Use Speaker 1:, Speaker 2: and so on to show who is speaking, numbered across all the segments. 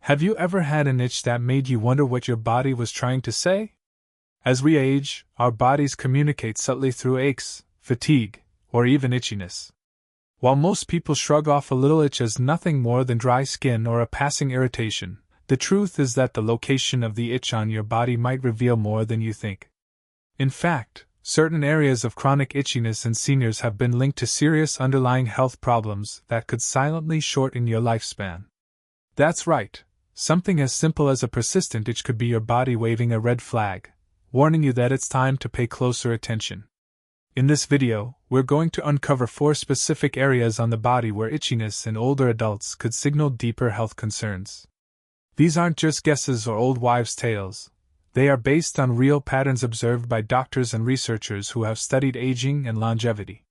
Speaker 1: Have you ever had an itch that made you wonder what your body was trying to say? As we age, our bodies communicate subtly through aches, fatigue, or even itchiness. While most people shrug off a little itch as nothing more than dry skin or a passing irritation, the truth is that the location of the itch on your body might reveal more than you think. In fact, certain areas of chronic itchiness in seniors have been linked to serious underlying health problems that could silently shorten your lifespan. That's right, something as simple as a persistent itch could be your body waving a red flag, warning you that it's time to pay closer attention. In this video, we're going to uncover 4 specific areas on the body where itchiness in older adults could signal deeper health concerns. These aren't just guesses or old wives' tales. They are based on real patterns observed by doctors and researchers who have studied aging and longevity.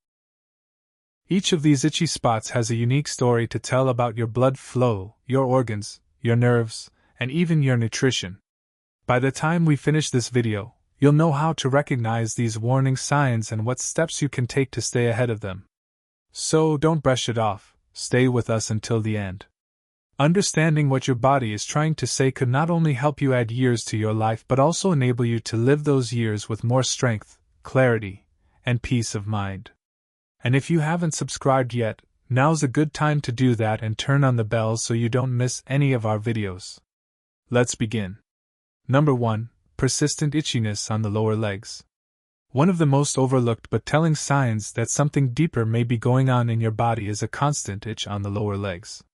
Speaker 1: Each of these itchy spots has a unique story to tell about your blood flow, your organs, your nerves, and even your nutrition. By the time we finish this video, you'll know how to recognize these warning signs and what steps you can take to stay ahead of them. So don't brush it off, stay with us until the end. Understanding what your body is trying to say could not only help you add years to your life but also enable you to live those years with more strength, clarity, and peace of mind. And if you haven't subscribed yet, now's a good time to do that and turn on the bell so you don't miss any of our videos. Let's begin. Number 1. Persistent itchiness on the lower legs. One of the most overlooked but telling signs that something deeper may be going on in your body is a constant itch on the lower legs.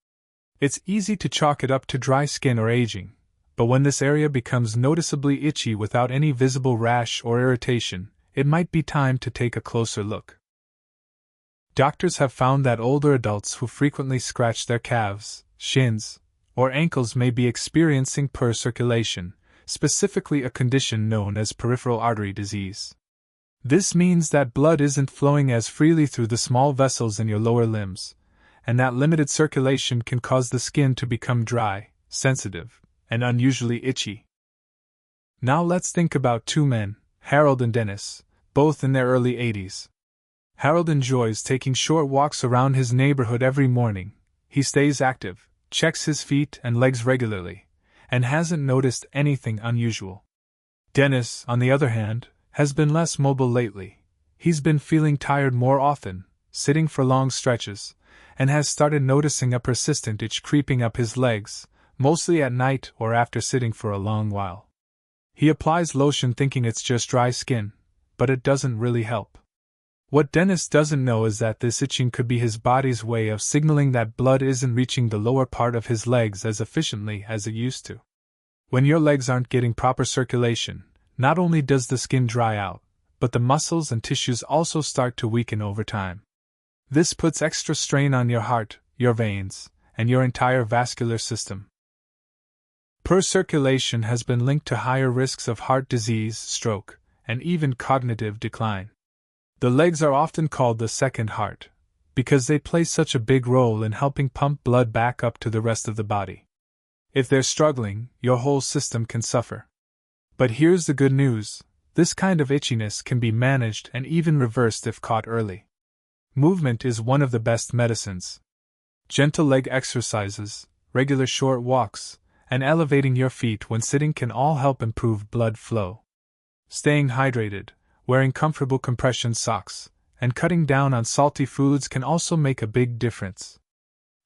Speaker 1: It's easy to chalk it up to dry skin or aging, but when this area becomes noticeably itchy without any visible rash or irritation, it might be time to take a closer look. Doctors have found that older adults who frequently scratch their calves, shins, or ankles may be experiencing poor circulation, specifically a condition known as peripheral artery disease. This means that blood isn't flowing as freely through the small vessels in your lower limbs, and that limited circulation can cause the skin to become dry, sensitive, and unusually itchy. Now let's think about 2 men, Harold and Dennis, both in their early 80s. Harold enjoys taking short walks around his neighborhood every morning. He stays active, checks his feet and legs regularly, and hasn't noticed anything unusual. Dennis, on the other hand, has been less mobile lately. He's been feeling tired more often, sitting for long stretches, and has started noticing a persistent itch creeping up his legs, mostly at night or after sitting for a long while. He applies lotion thinking it's just dry skin, but it doesn't really help. What Dennis doesn't know is that this itching could be his body's way of signaling that blood isn't reaching the lower part of his legs as efficiently as it used to. When your legs aren't getting proper circulation, not only does the skin dry out, but the muscles and tissues also start to weaken over time. This puts extra strain on your heart, your veins, and your entire vascular system. Poor circulation has been linked to higher risks of heart disease, stroke, and even cognitive decline. The legs are often called the second heart, because they play such a big role in helping pump blood back up to the rest of the body. If they're struggling, your whole system can suffer. But here's the good news: this kind of itchiness can be managed and even reversed if caught early. Movement is one of the best medicines. Gentle leg exercises, regular short walks, and elevating your feet when sitting can all help improve blood flow. Staying hydrated, wearing comfortable compression socks, and cutting down on salty foods can also make a big difference.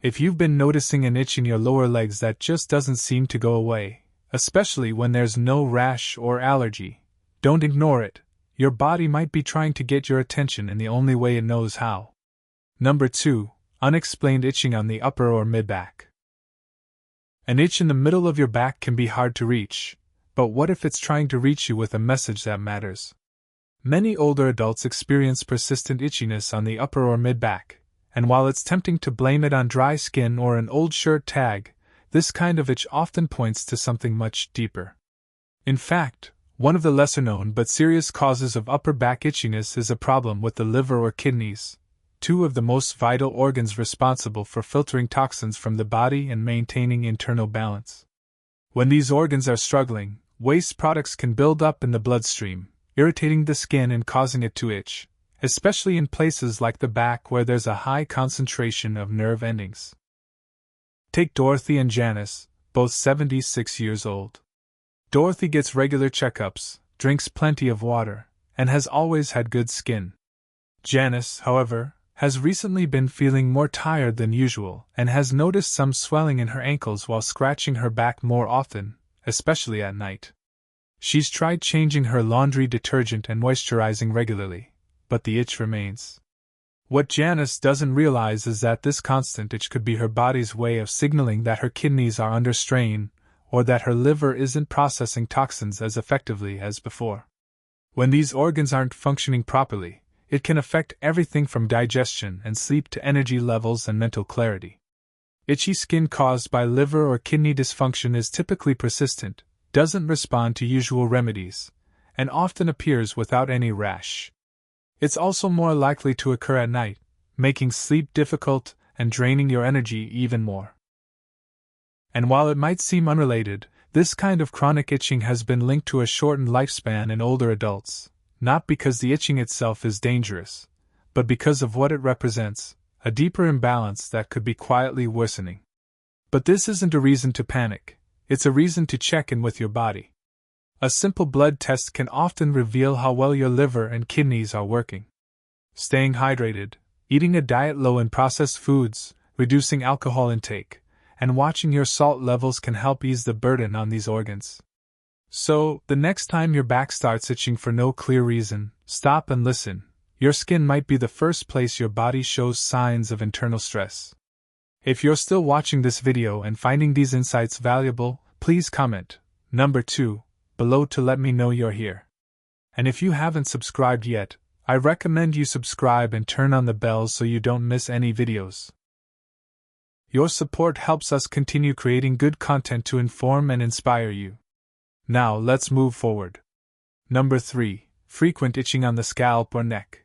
Speaker 1: If you've been noticing an itch in your lower legs that just doesn't seem to go away, especially when there's no rash or allergy, don't ignore it. Your body might be trying to get your attention in the only way it knows how. Number 2. Unexplained itching on the upper or mid-back. An itch in the middle of your back can be hard to reach, but what if it's trying to reach you with a message that matters? Many older adults experience persistent itchiness on the upper or mid-back, and while it's tempting to blame it on dry skin or an old shirt tag, this kind of itch often points to something much deeper. In fact, one of the lesser-known but serious causes of upper back itchiness is a problem with the liver or kidneys, 2 of the most vital organs responsible for filtering toxins from the body and maintaining internal balance. When these organs are struggling, waste products can build up in the bloodstream, irritating the skin and causing it to itch, especially in places like the back where there's a high concentration of nerve endings. Take Dorothy and Janice, both 76 years old. Dorothy gets regular checkups, drinks plenty of water, and has always had good skin. Janice, however, has recently been feeling more tired than usual and has noticed some swelling in her ankles while scratching her back more often, especially at night. She's tried changing her laundry detergent and moisturizing regularly, but the itch remains. What Janice doesn't realize is that this constant itch could be her body's way of signaling that her kidneys are under strain, or that her liver isn't processing toxins as effectively as before. When these organs aren't functioning properly, it can affect everything from digestion and sleep to energy levels and mental clarity. Itchy skin caused by liver or kidney dysfunction is typically persistent, doesn't respond to usual remedies, and often appears without any rash. It's also more likely to occur at night, making sleep difficult and draining your energy even more. And while it might seem unrelated, this kind of chronic itching has been linked to a shortened lifespan in older adults, not because the itching itself is dangerous, but because of what it represents, a deeper imbalance that could be quietly worsening. But this isn't a reason to panic, it's a reason to check in with your body. A simple blood test can often reveal how well your liver and kidneys are working. Staying hydrated, eating a diet low in processed foods, reducing alcohol intake, and watching your salt levels can help ease the burden on these organs. So, the next time your back starts itching for no clear reason, stop and listen. Your skin might be the first place your body shows signs of internal stress. If you're still watching this video and finding these insights valuable, please comment, number 2, below to let me know you're here. And if you haven't subscribed yet, I recommend you subscribe and turn on the bell so you don't miss any videos. Your support helps us continue creating good content to inform and inspire you. Now let's move forward. Number 3. Frequent itching on the scalp or neck.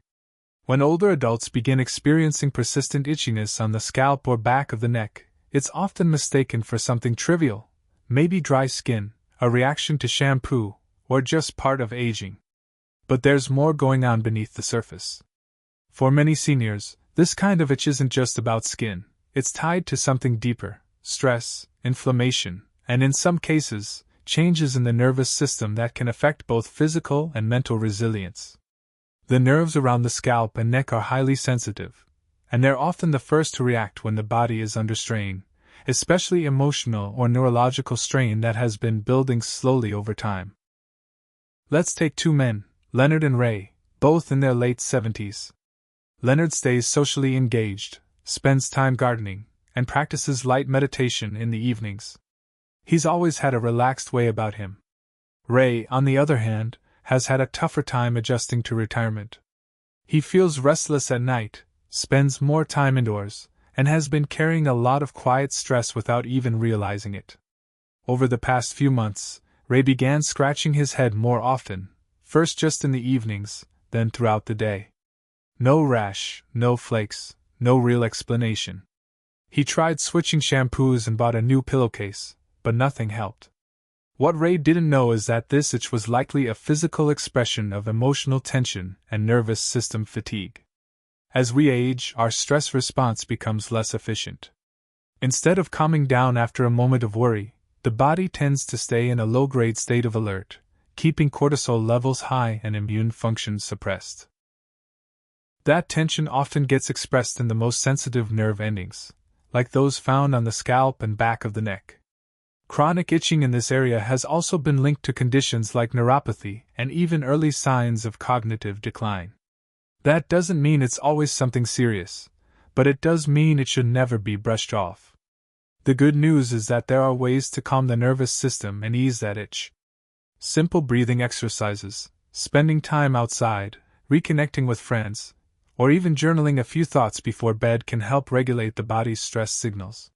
Speaker 1: When older adults begin experiencing persistent itchiness on the scalp or back of the neck, it's often mistaken for something trivial, maybe dry skin, a reaction to shampoo, or just part of aging. But there's more going on beneath the surface. For many seniors, this kind of itch isn't just about skin, it's tied to something deeper: stress, inflammation, and in some cases, changes in the nervous system that can affect both physical and mental resilience. The nerves around the scalp and neck are highly sensitive, and they're often the first to react when the body is under strain, especially emotional or neurological strain that has been building slowly over time. Let's take two men, Leonard and Ray, both in their late 70s. Leonard stays socially engaged, spends time gardening, and practices light meditation in the evenings. He's always had a relaxed way about him. Ray, on the other hand, has had a tougher time adjusting to retirement. He feels restless at night, spends more time indoors, and has been carrying a lot of quiet stress without even realizing it. Over the past few months, Ray began scratching his head more often, first just in the evenings, then throughout the day. No rash, no flakes, no real explanation. He tried switching shampoos and bought a new pillowcase, but nothing helped. What Ray didn't know is that this itch was likely a physical expression of emotional tension and nervous system fatigue. As we age, our stress response becomes less efficient. Instead of calming down after a moment of worry, the body tends to stay in a low-grade state of alert, keeping cortisol levels high and immune function suppressed. That tension often gets expressed in the most sensitive nerve endings, like those found on the scalp and back of the neck. Chronic itching in this area has also been linked to conditions like neuropathy and even early signs of cognitive decline. That doesn't mean it's always something serious, but it does mean it should never be brushed off. The good news is that there are ways to calm the nervous system and ease that itch. Simple breathing exercises, spending time outside, reconnecting with friends, or even journaling a few thoughts before bed can help regulate the body's stress signals.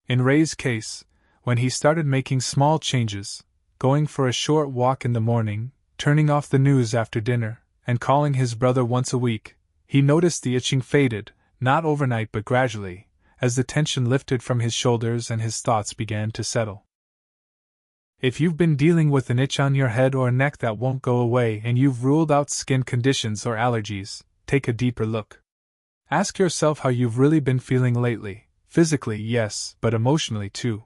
Speaker 1: In Ray's case, when he started making small changes, going for a short walk in the morning, turning off the news after dinner, and calling his brother once a week, he noticed the itching faded, not overnight but gradually, as the tension lifted from his shoulders and his thoughts began to settle. If you've been dealing with an itch on your head or neck that won't go away and you've ruled out skin conditions or allergies, take a deeper look. Ask yourself how you've really been feeling lately. Physically, yes, but emotionally too.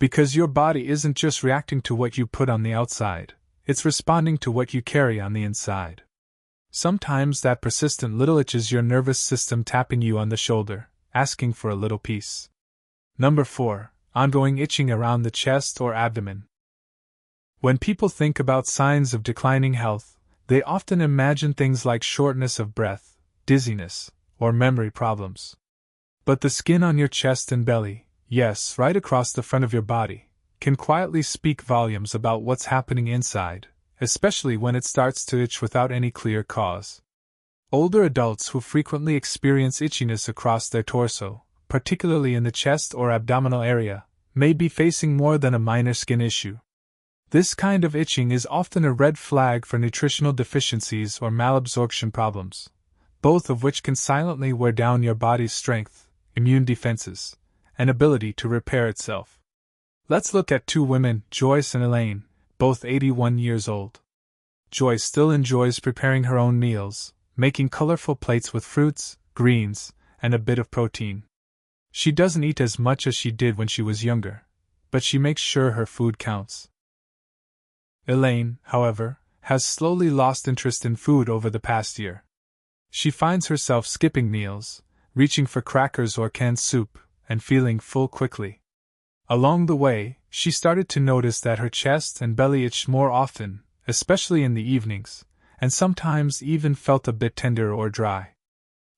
Speaker 1: Because your body isn't just reacting to what you put on the outside, it's responding to what you carry on the inside. Sometimes that persistent little itch is your nervous system tapping you on the shoulder, asking for a little peace. Number 4. Ongoing itching around the chest or abdomen. When people think about signs of declining health, they often imagine things like shortness of breath, dizziness, or memory problems. But the skin on your chest and belly, yes, right across the front of your body, can quietly speak volumes about what's happening inside, especially when it starts to itch without any clear cause. Older adults who frequently experience itchiness across their torso, particularly in the chest or abdominal area, may be facing more than a minor skin issue. This kind of itching is often a red flag for nutritional deficiencies or malabsorption problems, both of which can silently wear down your body's strength, immune defenses, and ability to repair itself. Let's look at 2 women, Joyce and Elaine, both 81 years old. Joyce still enjoys preparing her own meals, making colorful plates with fruits, greens, and a bit of protein. She doesn't eat as much as she did when she was younger, but she makes sure her food counts. Elaine, however, has slowly lost interest in food over the past year. She finds herself skipping meals, reaching for crackers or canned soup, and feeling full quickly. Along the way, she started to notice that her chest and belly itched more often, especially in the evenings, and sometimes even felt a bit tender or dry.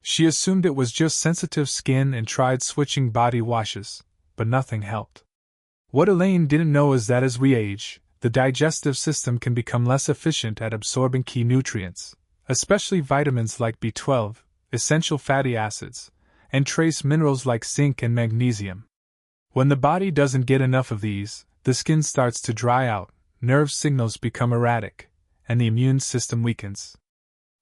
Speaker 1: She assumed it was just sensitive skin and tried switching body washes, but nothing helped. What Elaine didn't know is that as we age, the digestive system can become less efficient at absorbing key nutrients, especially vitamins like B12, essential fatty acids, and trace minerals like zinc and magnesium. When the body doesn't get enough of these, the skin starts to dry out, nerve signals become erratic, and the immune system weakens.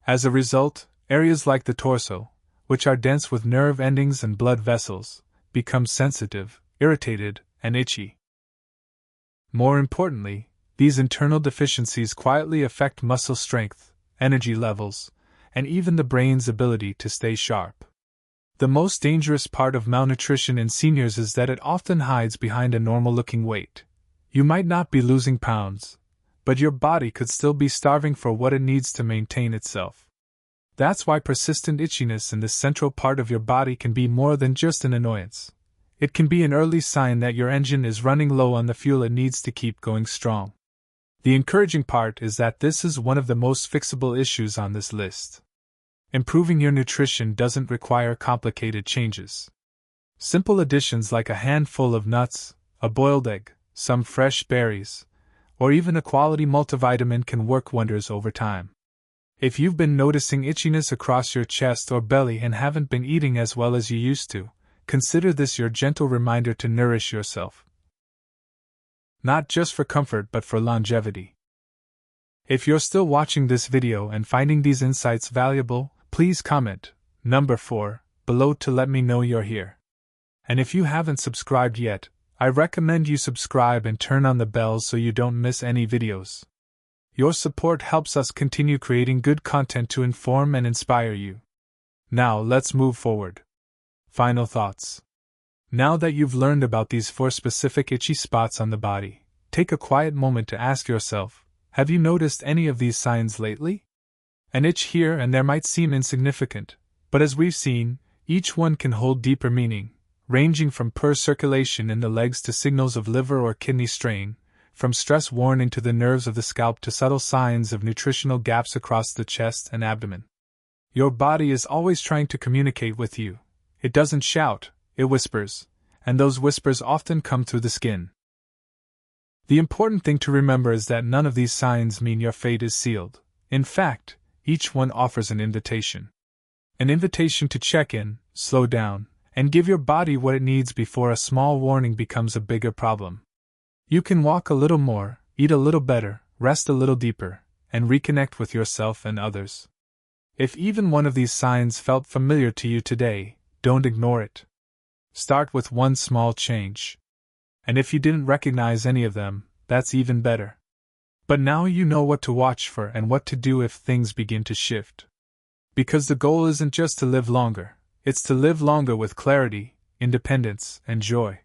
Speaker 1: As a result, areas like the torso, which are dense with nerve endings and blood vessels, become sensitive, irritated, and itchy. More importantly, these internal deficiencies quietly affect muscle strength, energy levels, and even the brain's ability to stay sharp. The most dangerous part of malnutrition in seniors is that it often hides behind a normal-looking weight. You might not be losing pounds, but your body could still be starving for what it needs to maintain itself. That's why persistent itchiness in the central part of your body can be more than just an annoyance. It can be an early sign that your engine is running low on the fuel it needs to keep going strong. The encouraging part is that this is one of the most fixable issues on this list. Improving your nutrition doesn't require complicated changes. Simple additions like a handful of nuts, a boiled egg, some fresh berries, or even a quality multivitamin can work wonders over time. If you've been noticing itchiness across your chest or belly and haven't been eating as well as you used to, consider this your gentle reminder to nourish yourself. Not just for comfort but for longevity. If you're still watching this video and finding these insights valuable, please comment, number 4, below to let me know you're here. And if you haven't subscribed yet, I recommend you subscribe and turn on the bell so you don't miss any videos. Your support helps us continue creating good content to inform and inspire you. Now let's move forward. Final thoughts. Now that you've learned about these 4 specific itchy spots on the body, take a quiet moment to ask yourself, have you noticed any of these signs lately? An itch here and there might seem insignificant, but as we've seen, each one can hold deeper meaning, ranging from poor circulation in the legs to signals of liver or kidney strain, from stress warning to the nerves of the scalp to subtle signs of nutritional gaps across the chest and abdomen. Your body is always trying to communicate with you. It doesn't shout, it whispers, and those whispers often come through the skin. The important thing to remember is that none of these signs mean your fate is sealed. In fact, each one offers an invitation. An invitation to check in, slow down, and give your body what it needs before a small warning becomes a bigger problem. You can walk a little more, eat a little better, rest a little deeper, and reconnect with yourself and others. If even one of these signs felt familiar to you today, don't ignore it. Start with one small change. And if you didn't recognize any of them, that's even better. But now you know what to watch for and what to do if things begin to shift. Because the goal isn't just to live longer, it's to live longer with clarity, independence, and joy.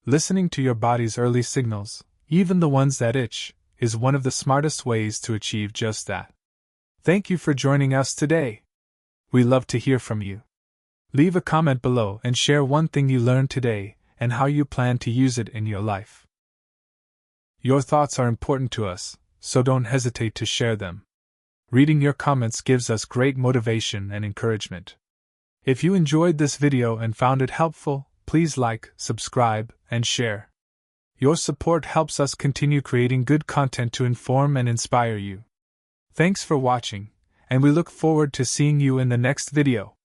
Speaker 1: Listening to your body's early signals, even the ones that itch, is one of the smartest ways to achieve just that. Thank you for joining us today. We love to hear from you. Leave a comment below and share one thing you learned today and how you plan to use it in your life. Your thoughts are important to us, so don't hesitate to share them. Reading your comments gives us great motivation and encouragement. If you enjoyed this video and found it helpful, please like, subscribe, and share. Your support helps us continue creating good content to inform and inspire you. Thanks for watching, and we look forward to seeing you in the next video.